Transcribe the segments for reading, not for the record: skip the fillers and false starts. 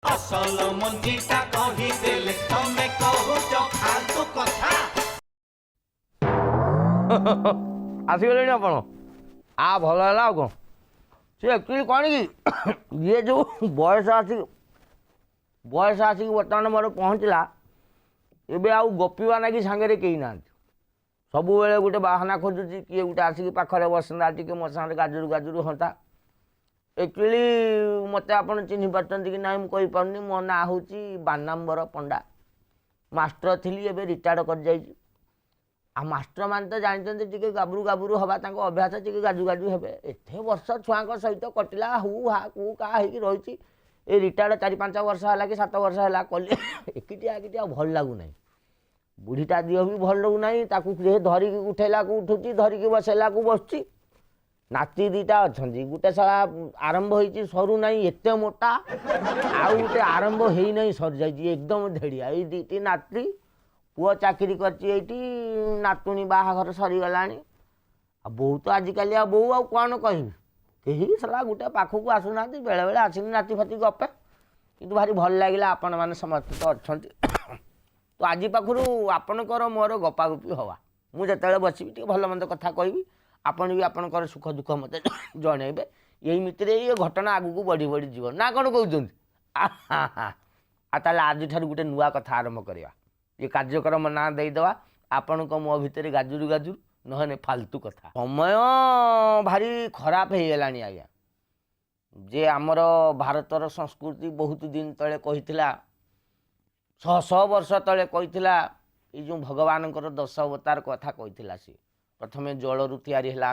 असल मंजीटा कही देले तमे कहूच फालतू कथा। ଆସିଗଲେଣି ଆପଣ ଭଲ ହେଲା ଆଉ କ'ଣ ସେ ଆକ୍ଚୁଆଲି କ'ଣ କି ଇଏ ଯେଉଁ ବୟସ ଆସିକି ବର୍ତ୍ତମାନ ମୋର ପହଞ୍ଚିଲା ଏବେ ଆଉ ଗପିବା ନାଗି ସାଙ୍ଗରେ କେହି ନାହାନ୍ତି। ସବୁବେଳେ ଗୋଟେ ବାହାନା ଖୋଜୁଛି କିଏ ଗୋଟେ ଆସିକି ପାଖରେ ବସନ୍ତା ଟିକେ ମୋ ସାଙ୍ଗରେ ଗାଜୁରୁ ଗାଜୁରୁ ହୁଅନ୍ତା। ଆକ୍ଚୁଆଲି ମୋତେ ଆପଣ ଚିହ୍ନି ପାରୁଛନ୍ତି କି ନାହିଁ ମୁଁ କହିପାରୁନି। ମୋ ନାଁ ହେଉଛି ବାନାମ୍ବର ପଣ୍ଡା। ମାଷ୍ଟର ଥିଲି, ଏବେ ରିଟାୟାର୍ଡ଼ କରିଯାଇଛି। ଆଉ ମାଷ୍ଟରମାନେ ତ ଜାଣିଛନ୍ତି ଟିକେ ଗାବୁରୁ ଗାବୁରୁ ହେବା ତାଙ୍କ ଅଭ୍ୟାସ, ଟିକେ ଗାଜୁ ଗାଜୁ ହେବେ। ଏତେ ବର୍ଷ ଛୁଆଙ୍କ ସହିତ କଟିଲା ହୁ ହା କୁ କା ହେଇକି ରହିଛି। ଏ ରିଟାୟାର୍ଡ଼ 4-5 ବର୍ଷ ହେଲା କି 7 ବର୍ଷ ହେଲା କଲି ଏକିଟିଆ ଆଉ ଭଲ ଲାଗୁନାହିଁ। ବୁଢ଼ୀଟା ଦିହ ବି ଭଲ ଲାଗୁନାହିଁ। ତାକୁ ଧରିକି ଉଠେଇଲାକୁ ଉଠୁଛି, ଧରିକି ବସେଇଲାକୁ ବସୁଛି। ନାତି ଦୁଇଟା ଅଛନ୍ତି, ଗୋଟେ ସାରା ଆରମ୍ଭ ହେଇଛି ସରୁ ନାହିଁ ଏତେ ମୋଟା, ଆଉ ଗୋଟେ ଆରମ୍ଭ ହେଇନାହିଁ ସରିଯାଇଛି ଏକଦମ ଧେଡ଼ିଆ। ଏଇ ଦୁଇଟି ନାତି, ପୁଅ ଚାକିରି କରିଛି ଏଇଠି, ନାତୁଣୀ ବାହାଘର ସରିଗଲାଣି। ଆଉ ବୋଉ ତ ଆଜିକାଲି ଆଉ ବୋଉ ଆଉ କ'ଣ କହିବି, କେହି ସାରା ଗୋଟେ ପାଖକୁ ଆସୁନାହାନ୍ତି। ବେଳେବେଳେ ଆସିକି ନାତି ଫାତି ଗପେ, କିନ୍ତୁ ଭାରି ଭଲ ଲାଗିଲା ଆପଣମାନେ ସମସ୍ତେ ତ ଅଛନ୍ତି। ତ ଆଜି ପାଖରୁ ଆପଣଙ୍କର ମୋର ଗପାଗପି ହେବା। ମୁଁ ଯେତେବେଳେ ବସିବି ଟିକେ ଭଲ ମନ୍ଦ କଥା କହିବି, ଆପଣ ବି ଆପଣଙ୍କର ସୁଖ ଦୁଃଖ ମୋତେ ଜଣେଇବେ। ଏମିତିରେ ଏଇ ଘଟଣା ଆଗକୁ ବଢ଼ି ବଢ଼ି ଯିବ ନା କ'ଣ କହୁଛନ୍ତି? ଆଉ ତାହେଲେ ଆଜିଠାରୁ ଗୋଟେ ନୂଆ କଥା ଆରମ୍ଭ କରିବା। ଏ କାର୍ଯ୍ୟକ୍ରମ ନାଁ ଦେଇଦେବା ଆପଣଙ୍କ ମୋ ଭିତରେ ଗାଜୁରୁ ଗାଜୁରୁ, ନହେଲେ ଫାଲତୁ କଥା। ସମୟ ଭାରି ଖରାପ ହେଇଗଲାଣି ଆଜ୍ଞା। ଯେ ଆମର ଭାରତର ସଂସ୍କୃତି ବହୁତ ଦିନ ତଳେ କହିଥିଲା, 100 ବର୍ଷ ତଳେ କହିଥିଲା, ଏଇ ଯେଉଁ ଭଗବାନଙ୍କର 10 ଅବତାର କଥା କହିଥିଲା। ସିଏ ପ୍ରଥମେ ଜଳରୁ ତିଆରି ହେଲା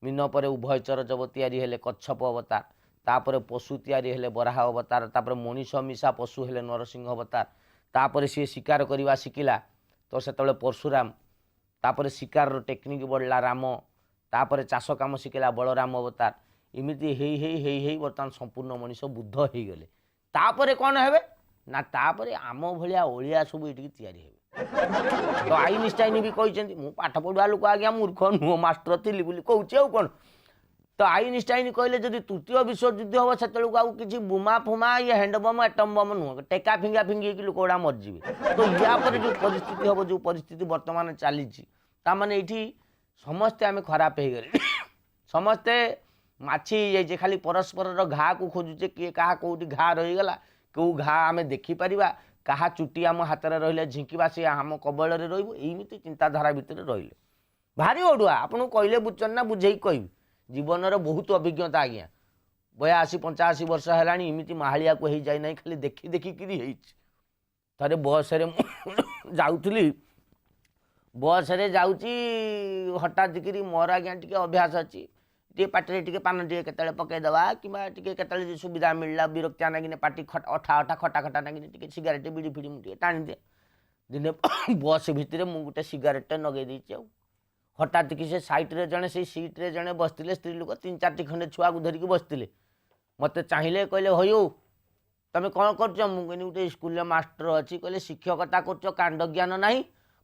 ମୀନ ପରେ ଉଭୟଚର ଜବ ତିଆରି ହେଲେ କଚ୍ଛପ ଅବତାର, ତାପରେ ପଶୁ ତିଆରି ହେଲେ ବରାହ ଅବତାର, ତାପରେ ମଣିଷ ମିଶା ପଶୁ ହେଲେ ନରସିଂହ ଅବତାର, ତାପରେ ସିଏ ଶିକାର କରିବା ଶିଖିଲା ତ ସେତେବେଳେ ପରଶୁରାମ, ତାପରେ ଶିକାରର ଟେକ୍ନିକ୍ ବଢ଼ିଲା ରାମ, ତାପରେ ଚାଷ କାମ ଶିଖିଲା ବଳରାମ ଅବତାର। ଏମିତି ହେଇ ହେଇ ହେଇ ହେଇ ବର୍ତ୍ତମାନ ସମ୍ପୂର୍ଣ୍ଣ ମଣିଷ ବୁଦ୍ଧ ହେଇଗଲେ। ତାପରେ କ'ଣ ହେବେ ନା ତାପରେ ଆମ ଭଳିଆ ଅଳିଆ ସବୁ ଏଠିକି ତିଆରି ହେବେ। ତ ଆଇନଷ୍ଟାଇନ ବି କହିଛନ୍ତି, ମୁଁ ପାଠ ପଢ଼ୁଆ ଲୋକ ଆଜ୍ଞା, ମୂର୍ଖ ନୁହଁ, ମାଷ୍ଟର ଥିଲି ବୋଲି କହୁଛି ଆଉ କ'ଣ। ତ ଆଇନଷ୍ଟାଇନ କହିଲେ ଯଦି ତୃତୀୟ ବିଶ୍ୱଯୁଦ୍ଧ ହେବ ସେତେବେଳକୁ ଆଉ କିଛି ବୁମା ଫୁମା ଇଏ ହ୍ୟାଣ୍ଡବମ୍ ଆଟମ୍ ବମ୍ ନୁହଁ, ଟେକା ଫିଙ୍ଗା ଫିଙ୍ଗି ହେଇକି ଲୋକ ଗୁଡ଼ା ମରିଯିବେ। ତ ୟା ପରେ ଯେଉଁ ପରିସ୍ଥିତି ହେବ, ଯେଉଁ ପରିସ୍ଥିତି ବର୍ତ୍ତମାନ ଚାଲିଛି, ତାମାନେ ଏଇଠି ସମସ୍ତେ ଆମେ ଖରାପ ହେଇଗଲେ। ସମସ୍ତେ ମାଛି ହେଇଯାଇଛି, ଖାଲି ପରସ୍ପରର ଘାକୁ ଖୋଜୁଛେ, କିଏ କାହା କେଉଁଠି ଘା ରହିଗଲା, କେଉଁ ଘା ଆମେ ଦେଖିପାରିବା, କାହା ଚୁଟି ଆମ ହାତରେ ରହିଲେ ଝିଙ୍କିବା, ସେ ଆମ କବଳରେ ରହିବୁ, ଏମିତି ଚିନ୍ତାଧାରା ଭିତରେ ରହିଲେ। ଭାରି ଅଡ଼ୁଆ। ଆପଣଙ୍କୁ କହିଲେ ବୁଝୁଛନ୍ତି ନା ବୁଝେଇକି କହିବି। ଜୀବନର ବହୁତ ଅଭିଜ୍ଞତା ଆଜ୍ଞା, 82-85 ବର୍ଷ ହେଲାଣି, ଏମିତି ମାହାଳିଆକୁ ହେଇଯାଇ ନାହିଁ, ଖାଲି ଦେଖି ଦେଖିକିରି ହେଇଛି। ଥରେ ବସରେ ମୁଁ ଯାଉଥିଲି, ବସରେ ଯାଉଛି, ହଠାତ୍ କିରି ମୋର ଆଜ୍ଞା ଟିକେ ଅଭ୍ୟାସ ଅଛି, ଟିକେ ପାଟିରେ ଟିକେ ପାନ ଟିକେ କେତେବେଳେ ପକାଇଦେବା, କିମ୍ବା ଟିକେ କେତେବେଳେ ଯଦି ସୁବିଧା ମିଳିଲା ବିରକ୍ତିଆ ନାଗିନେ ପାଟି ଅଠା ଖଟା ଖଟା ନାଗିନେ ଟିକେ ସିଗାରେଟ୍ ବିଡ଼ି ଫିଡ଼ି ମୁଁ ଟିକେ ଟାଣିଦିଏ। ଦିନେ ବସ୍ ଭିତରେ ମୁଁ ଗୋଟେ ସିଗାରେଟ୍ଟେ ଲଗେଇ ଦେଇଛି। ଆଉ ହଠାତ୍ କି ସେ ସାଇଟ୍ରେ ଜଣେ, ସେଇ ସିଟ୍ରେ ଜଣେ ବସିଥିଲେ ସ୍ତ୍ରୀ ଲୋକ, 3-4ଟି ଖଣ୍ଡେ ଛୁଆକୁ ଧରିକି ବସିଥିଲେ। ମୋତେ ଚାହିଁଲେ, କହିଲେ ହଇ ହଉ ତମେ କ'ଣ କରୁଛ? ମୁଁ କହିଲି ଗୋଟେ ସ୍କୁଲରେ ମାଷ୍ଟର ଅଛି। କହିଲେ ଶିକ୍ଷକତା କରୁଛ, କାଣ୍ଡ ଜ୍ଞାନ ନାହିଁ,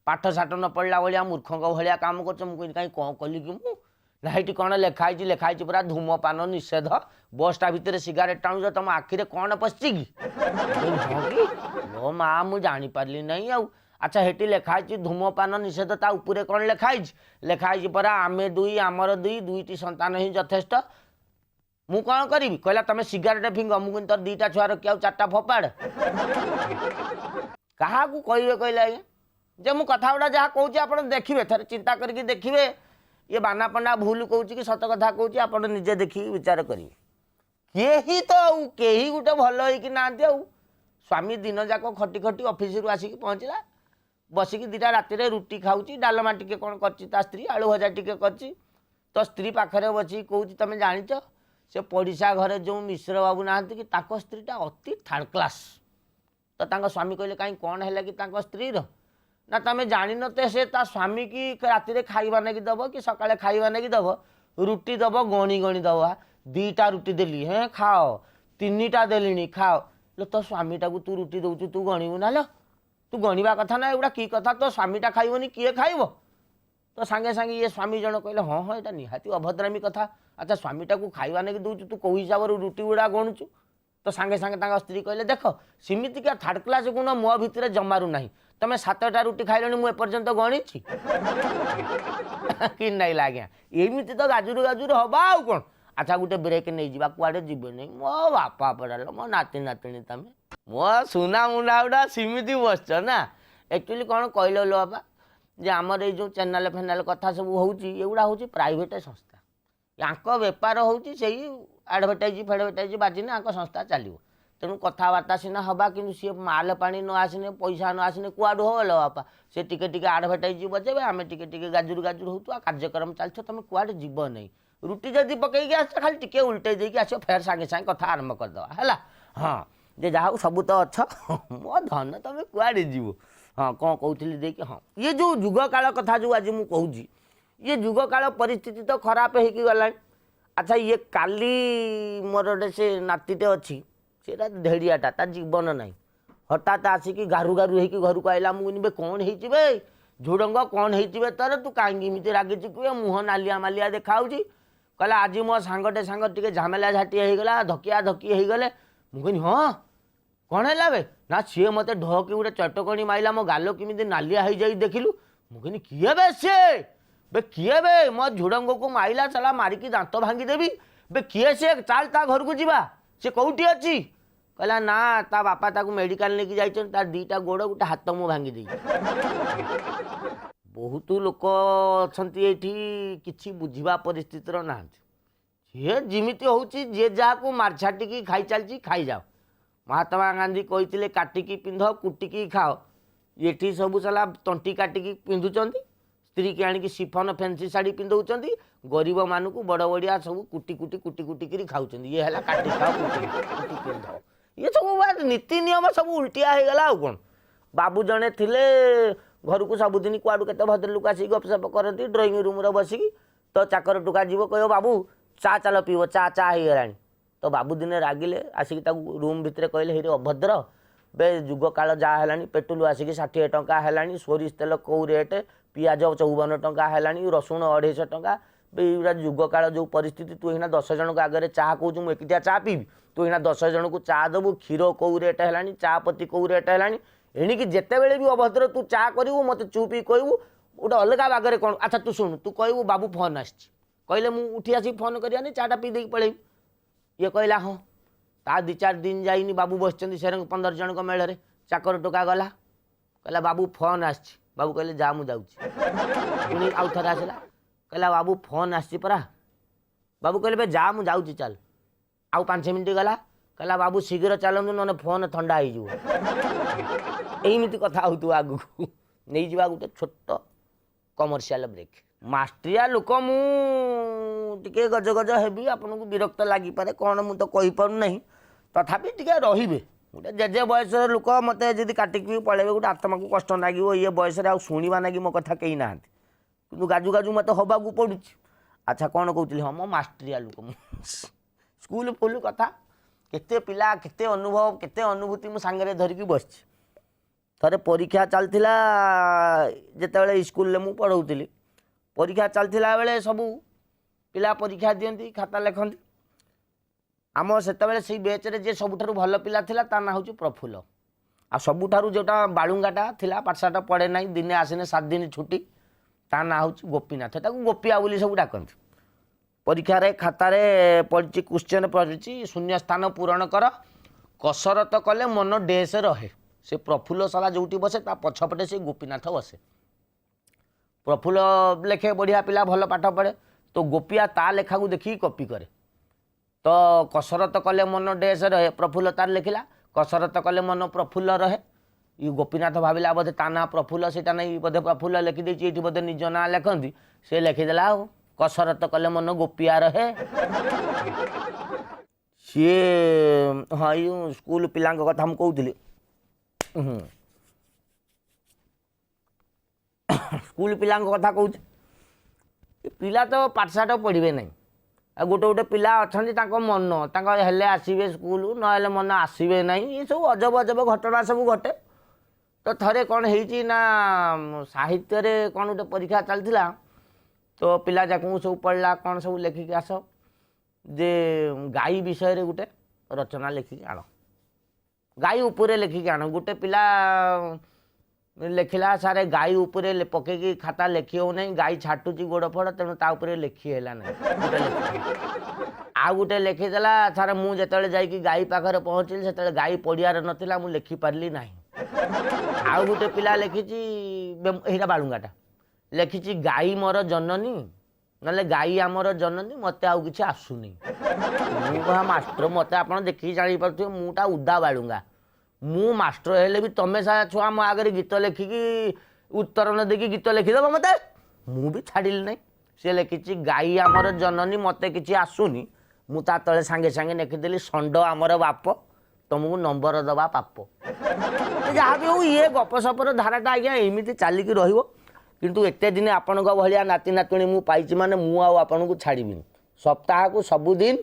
ପାଠ ସାଠ ନ ପଢ଼ିଲା ଭଳିଆ ମୂର୍ଖଙ୍କ ଭଳିଆ କାମ କରୁଛ। ମୁଁ କହିଲି କାହିଁ କ'ଣ କଲି କି ମୁଁ? ନା ଏଇଠି କ'ଣ ଲେଖା ହେଇଛି ପୁରା ଧୂମପାନ ନିଷେଧ, ବସ୍ଟା ଭିତରେ ସିଗାରେଟ୍ ଟାଣୁଛ, ତମ ଆଖିରେ କ'ଣ ପଶିଛି କି? ହଁ କି ମୋ ମା, ମୁଁ ଜାଣିପାରିଲି ନାହିଁ। ଆଉ ଆଚ୍ଛା, ହେଠି ଲେଖା ହେଇଛି ଧୂମପାନ ନିଷେଧ, ତା ଉପରେ କ'ଣ ଲେଖା ହେଇଛି? ଲେଖା ହେଇଛି ପରା ଆମେ ଦୁଇ, ଆମର ଦୁଇ, 2ଟି ସନ୍ତାନ ହିଁ ଯଥେଷ୍ଟ। ମୁଁ କ'ଣ କରିବି? କହିଲା ତମେ ସିଗାରେଟ୍ ଫିଙ୍ଗ। ମୁଁ କିନ୍ତୁ ତୋର 2ଟା ଛୁଆ ରଖି ଆଉ 4ଟା ଫୋପାଡ଼। କାହାକୁ କହିବେ କହିଲେ ଆଜ୍ଞା? ଯେ ମୁଁ କଥା ଗୁଡ଼ା ଯାହା କହୁଛି ଆପଣ ଦେଖିବେ, ଥରେ ଚିନ୍ତା କରିକି ଦେଖିବେ, ଇଏ ବାନା ପଣ୍ଡା ଭୁଲ କହୁଛି କି ସତ କଥା କହୁଛି, ଆପଣ ନିଜେ ଦେଖିକି ବିଚାର କରିବେ। କେହି ଗୋଟେ ଭଲ ହେଇକି ନାହାନ୍ତି। ଆଉ ସ୍ୱାମୀ ଦିନ ଯାକ ଖଟି ଖଟି ଅଫିସରୁ ଆସିକି ପହଞ୍ଚିଲା, ବସିକି 2ଟା ରାତିରେ ରୁଟି ଖାଉଛି, ଡାଲମା ଟିକେ କ'ଣ କରିଛି ତା ସ୍ତ୍ରୀ, ଆଳୁ ଭଜା ଟିକେ କରିଛି। ତ ସ୍ତ୍ରୀ ପାଖରେ ବସିକି କହୁଛି, ତମେ ଜାଣିଛ ସେ ପଡ଼ିଶା ଘରେ ଯେଉଁ ମିଶ୍ର ବାବୁ ନାହାନ୍ତି କି, ତାଙ୍କ ସ୍ତ୍ରୀଟା ଅତି ଥାର୍ଡ଼ କ୍ଲାସ୍। ତ ତାଙ୍କ ସ୍ୱାମୀ କହିଲେ, କାହିଁ କ'ଣ ହେଲା କି ତାଙ୍କ ସ୍ତ୍ରୀର? ନା ତମେ ଜାଣିନ ତ, ସେ ତା ସ୍ୱାମୀ କି ରାତିରେ ଖାଇବା ନେଇକି ଦେବ କି ସକାଳେ ଖାଇବା ନେଇକି ଦେବ, ରୁଟି ଦେବ ଗଣି ଗଣି ଦେବ। 2ଟା ରୁଟି ଦେଲି, ହେଁ ଖାଅ, 3ଟା ଦେଲିଣି ଖାଅ। ତୋ ସ୍ୱାମୀଟାକୁ ତୁ ରୁଟି ଦେଉଛୁ, ତୁ ଗଣିବୁ ନା? ତୁ ଗଣିବା କଥା ନା, ଏଗୁଡ଼ା କି କଥା? ତୋ ସ୍ୱାମୀଟା ଖାଇବନି କିଏ ଖାଇବ? ତ ସାଙ୍ଗେ ସାଙ୍ଗେ ଇଏ ସ୍ୱାମୀ ଜଣ କହିଲେ, ହଁ ଏଇଟା ନିହାତି ଅଭଦ୍ରାମୀ କଥା। ଆଚ୍ଛା, ସ୍ୱାମୀଟାକୁ ଖାଇବା ନେଇକି ଦେଉଛୁ, ତୁ କେଉଁ ହିସାବରୁ ରୁଟି ଗୁଡ଼ା ଗଣୁଛୁ? तो सांगे सांगे स्त्री कहले देख सेमितिका थर्ड क्लास गुण मो भितर जमारू ना तुम 7टा रुटी खाइल मुझे गणी कि नाइला आज्ञा एमती तो गाजुर गाजुर हवा आउ कौन अच्छा गोटे ब्रेक नहीं जा कुआडे जीवे नहीं मो बापा पड़ा मो नाती नातिनी तुम मो सुना मुना गुड़ा सेमती बसच ना एक्चुअली कौन कहल लो बापा जे आमर ये जो चैनल फेनाल कथा सब होगुड़ा हूँ प्राइवेट संस्था या बेपार होती आडभर्टाइज फेडभर्टाइज बाजिने आंक संस्था चलो तेणु कथबार्ता सीना हवा कि सी माल पानी न आसने पैसा न आसने कुआडू हो बापा से टिके आडभर्टाइज बजेबे आम टिके गाजुर गाजुर हो कार्यक्रम चलछ तुम कुआडे जीव नहीं रुटी जदि पकईकि आस खाली टिके उल्टे देकी आस फेर सांगे सांगे कथा आरंभ करदे है हाँ जे जहा सब तो अच्छ मो धन तुम कुआडे जीव हाँ कौन कहती देखिए हाँ ये जो जुग काल कथा जो आज मुझे ये जुग काल परिस्थिति तो खराब हो गला अच्छा ये काली मोर गोटे से नातीटे अच्छी सीटा ढेड़ियाटा तार जीवन ना हठात आसिक गारु गारु हो घर को आइला मुझे कौन हो झुड़ंग कौन हो तर तू कहीं रागिच कहे मुह नालिया मालिया देखा कहला आज मो सांगटे सांग टे झमेला झाटी होगला धकिया धकी होगले मुझे हाँ कौन है बे ना सी मत ढकी गोटे चटकणी माइला मो गाल केमी नालिया हो जाए देखिलु मुझे किए बे सी बे किए बे मो झुड़ंग को माइला चला मारिकी दांत भांगीदेवी बे किए सी चाल ता घर को जीवा सी कौटी अच्छी कहला ना ता बापा ताकू मेडिकल लेके जाइछन तार 2टा गोड़ गोटे हाथ मु भांगी दे बहुत लोक अच्छी एठी किछि बुझिबा परिस्थितिर ना सी जिमिति होउची जे जाको मार छाटिकी खाई चलची खाई जाओ महात्मा गांधी कहते काटिकी पिंध कुटिकी खाओ ये सब चला तंटी काटिकी पिंधुचंती स्त्री की आणिकी सिफन फैंसी शाढ़ी पिंधौचंती गरीब मानू बड़ बड़िया सब कुटी कुटी कुटी कुटी करी खाऊचंती ये है काटी खाओ कुटी पिंध ये सब नीति नियम सब उल्टिया हो गला कौन बाबू जड़े थिले घर को सबुदिन कुआडू केते भद्र लोक आसिक गपसप करती ड्रॉइंग रूम रे बसिकी तो चाकर टुका जीव कह बाबू चा चल पीब चा चा हो गलानी तो बाबू दिने रागिले आसिक रूम भितर कहले हे अभद्र बे जुग काल जहाँ है पेट्रोल आसिक 60 टंका है सोरिष तेल कौ रेट पियाज 54 टंका है रसुण 250 टंका बेरा जुग काल जो परिस्थिति तू ही 10 जन को आगे चाह कौच मुझे एकिटिया चा पीबी तू ही 10 जन को चा देबू क्षीर कौ रेट है चा पत्ती कौ रेट है एणिकी जिते बड़े भी अभद्र तू चा करू मत चुपी कहू गोटे अलग बागरे कौन अच्छा तू शुणु तू कहू बाबू फोन आसी कहले मुझे उठी आसी फोन करियानी चाटा पी देकी पलैबी ये कहला हाँ ता 2-4 दिन जाइनी बाबू बस सेरंग 15 जन मेल चाकर टोका गला कहला बाबू फोन आसी बाबू कहले जा मु जाऊँगी पुणी आउ थे आसला कहला बाबू फोन आसी परा बाबू कहले बे जा मु जाऊँगी चल आउ 5 मिनट गला कहला बाबू शीघ्र चलतु ना फोन ठंडा होमती कथा हो आगू नहीं जा गोटे छोट कमर्शियल ब्रेक मास्ट्रिया लोक मुझे गज गज हेबी आपन को विरक्त लगिपे कौन मुझे तो कहीपरूना तथापि टे रे गोटे जेजे बयस लोक मत जी काटिकी पलैबे गोटे आत्मा को कष्ट लगे ये बयस शुणा ना मो कथा कहीं ना कि गाजु गाजु मत हवा पड़ू अच्छा कौन कहती हाँ मो मास्ट्रिया लोक स्कूल फुल कथा केते पिला केते अनुभव केते अनुभूति मु सांगरे धरिकी बसछि थरे परीक्षा चलथिला जेतेबेले स्कूल मु पढ़ौतिली परीक्षा चलथिला बेले सबू पिला परीक्षा दियंती खाता लेखंती आम सेतेबेले से बेच रे जे सबुठारु भल पिला थिला ता ना होची प्रफुल्ल आ सबुठारु जोटा बालुंगाटा थिला पाठशाठ पढ़े नाही दिने आसिने 7 दिन छुट्टी ता ना होची गोपीनाथ ताकू गोपिया बोली सब डाकंती परीक्षा रे खाता रे पड़ी क्वेश्चन पड़ी शून्य स्थान पूरण कर कसरत कले मन डेस रहे से प्रफुल्ल साला जोटी बसे ता पछपटे से गोपीनाथ बसे प्रफुल्ल लेखे बढ़िया पिला भल पाठ पढ़े तो गोपिया ता लेखा को देखी कॉपी करे तो कसरत कले मन डेस रहे प्रफुल्ल तार लिखिला कसरत कले मन प्रफुल्ल रहे ये गोपीनाथ भाविला बोधे ता ना प्रफुल्ल से नहीं बोधे प्रफुल्ल लिखिदे ये बोधे निज ना लिखती से लिखिदेला कसरत कले मन गोपिया रहे सी हाँ ये स्कूल पिला कथा हम कहूली स्कूल पिला कथा कहूँ पिला तो पाठशाठ पढ़े ना आ गोटे गोटे पिला अच्छा मन हेले आसवे स्कूल ना मन आसवे ना ये सब अजब अजब घटना सब घटे तो थे कौन ना साहित्य रे कौन गोटे परीक्षा चलता तो पिला जाक सब पढ़ला कौन सब लेखिक आस जे गाई विषय रे गोटे रचना लिखिकी आण गाई उपरे लिखिकी आण गोटे पिला लिखला सारे गाई उपरे पकईकी खाता लिखी हो नहीं गाई छाटुची गोड़ फड़ तेणु ता उपरे लिखी है ना आ गोटे लिखीदेला सारे मुझे जाकि गाई पाखे पहुँचली से गाई पड़ियार नाला मुझे लिखिपारि ना आउ गोटे पिला लिखी यहाँ बालुंगाटा लिखी गाई मोर जननी ना गाई आमर जननी मत आउ कि आसुनी मुझे मास्टर मत आप देखिए जापे मुटा उदा बालुंगा मु मास्टर हेले भी तमें सा छुआ मो आगे गीत लिखिकी उत्तर न देकी गीत लिखिदेव मत मु भी छाड़िली नहीं सी लिखी गाई आमर जननी मत कि आसुनी मु ता तले सांगे सांगे लिखिदेली षंड आमर बाप तुमको नंबर दबा पाप जहाँ भी हो ये गपसपर धाराटा आज्ञा एमती चलिकी किंतु एते दिन आपण भाया नाती नातुणी मु पाइछि माने मु आपन को छाड़बी सप्ताह को सबुदिन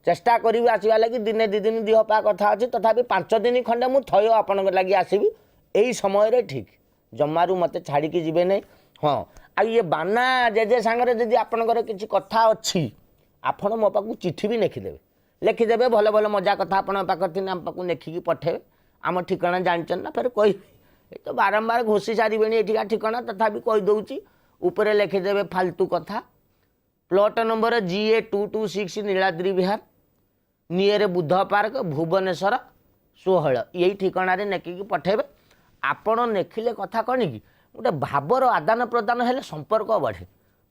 चेष्टा करी आसवा लगी दिने दी दिन दिह पा कथा अच्छी तथापि 5 दिन खंडे मु थय आपण लगी आसबि यही समय ठीक जमारू मत छाड़िकी जीवे नहीं। हाँ आ ये बाना जेजे सांगरे जदि आपणकर किसी कथा अच्छी आपण मो पाक चिठी भी लिखिदेवे भल भल मजा कथा आपण पाखर थी आम पाक लिखिकी पठेबे आम ठिकाना जानचन ना फिर कह तो बारंबार घोषी सारे एठिका ठिकाना तथापि कहीदे उपरे लिखिदेवे फालतू कथा प्लॉट नंबर GA 226 नीलाद्री विहार नियर बुद्ध पार्क भुवनेश्वर 16 यही ठिकाना लेखिकी पठेबे आपण लेखिले कथा कौन कि गोटे भावर आदान प्रदान हेले संपर्क बढ़े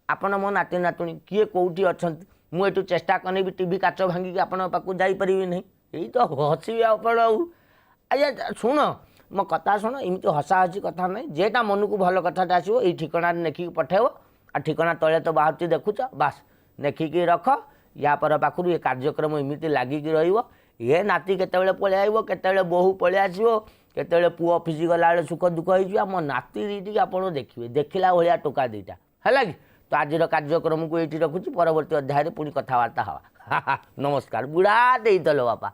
आपण मो नाती नातुणी किए कौटी अच्छा मुझे चेष्टा कने भी टीवी काच भांगिकी आपण पाक जापरि नहीं यही तो हसी आपण आज्ञा शुण मो कथा शुण एमती हसा हसी कथा नहीं जेटा मन को भल कथाटा आसो ये ठिकाना लेखिकी पठेब आ ठिकाना तले तो बाहर देखुच बास लेखिकी रख या पर पाखु ये कार्यक्रम एमती लगिकी रे नाती केतबेले पळि आइबो केतबेले बोहू पळि आसीबो केतबेले पुओ ऑफिस गला सुख दुख हो मो नाती दीटी आपड़ देखिए देखला भाया टोका दीटा है कि तो आज कार्यक्रम को ये रखुची परवर्ती अध्याय पुणी कथबार्ता हवा नमस्कार बुढ़ा देदेल बापा।